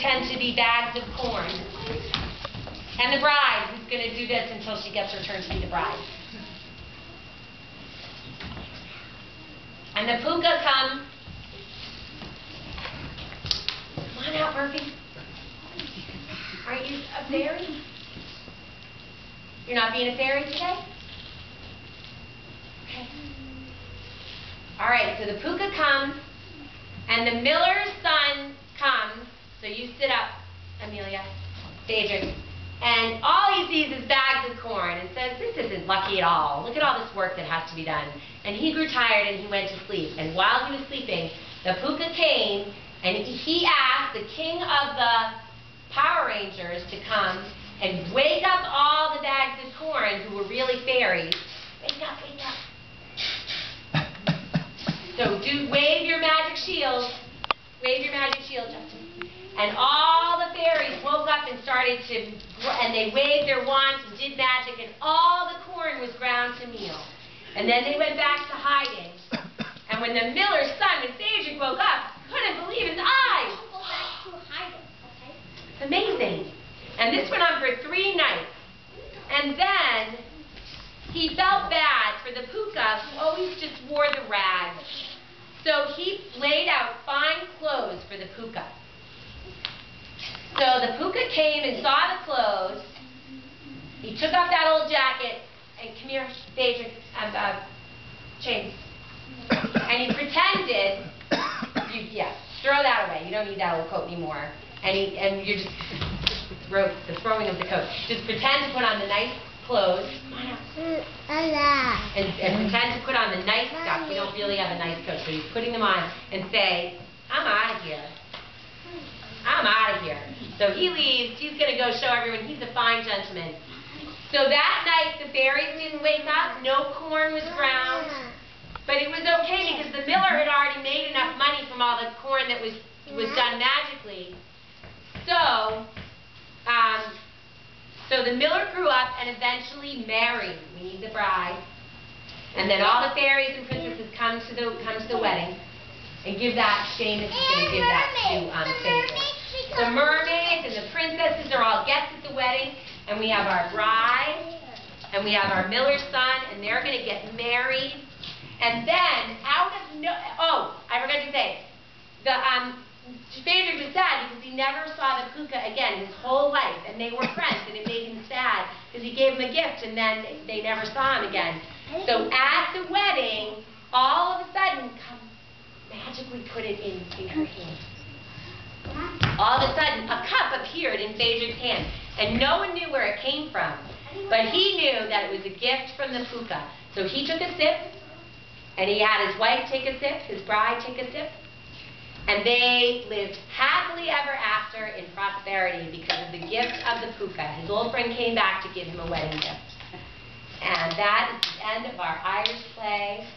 pretend to be bags of corn. And the bride, who's going to do this until she gets her turn to be the bride. And the puka come. Come on out, Murphy. Aren't you a fairy? You're not being a fairy today? Okay. All right, so the puka comes, and the miller's son comes. So you sit up, Amelia, Phaedric, and all he sees is bags of corn and says, this isn't lucky at all. Look at all this work that has to be done. And he grew tired and he went to sleep. And while he was sleeping, the puka came and he asked the king of the Power Rangers to come and wake up all the bags of corn who were really fairies. Wake up, wake up. So wave your magic shield. Wave your magic shield, Justin. And all the fairies woke up and started to, and they waved their wands and did magic, and all the corn was ground to meal. And then they went back to hiding. And when the miller's son, when Phaedric woke up, couldn't believe his eyes. Go back to hiding, okay? It's amazing. And this went on for 3 nights. And then he felt bad for the puka who always just wore the rags. So he laid out fine clothes for the puka. So the puka came and saw the clothes. He took off that old jacket and come here, Phaedric, James. And he pretended, throw that away. You don't need that old coat anymore. And you're just the throwing of the coat. Just pretend to put on the nice clothes. And pretend to put on the nice stuff. You don't really have a nice coat, so you're putting them on and say, I'm out of here. I'm out of here. So he leaves. He's going to go show everyone he's a fine gentleman. So that night, the fairies didn't wake up. No corn was ground. But it was okay because the miller had already made enough money from all the corn that was done magically. So the miller grew up and eventually married. We need the bride. And then all the fairies and princesses come to the wedding. And give that, Seamus is going to give that to Phaedric. The mermaids and the princesses are all guests at the wedding. And we have our bride. And we have our miller's son. And they're going to get married. And then, I forgot to say, Phaedric was sad because he never saw the puka again his whole life. And they were friends. And it made him sad because he gave him a gift. And then they never saw him again. So at the wedding, all of a sudden, magically put it in her hand. All of a sudden, a cup appeared in Phaedric's hand, and no one knew where it came from. But he knew that it was a gift from the puka. So he took a sip, and he had his wife take a sip, his bride take a sip, and they lived happily ever after in prosperity because of the gift of the puka. His old friend came back to give him a wedding gift. And that is the end of our Irish play.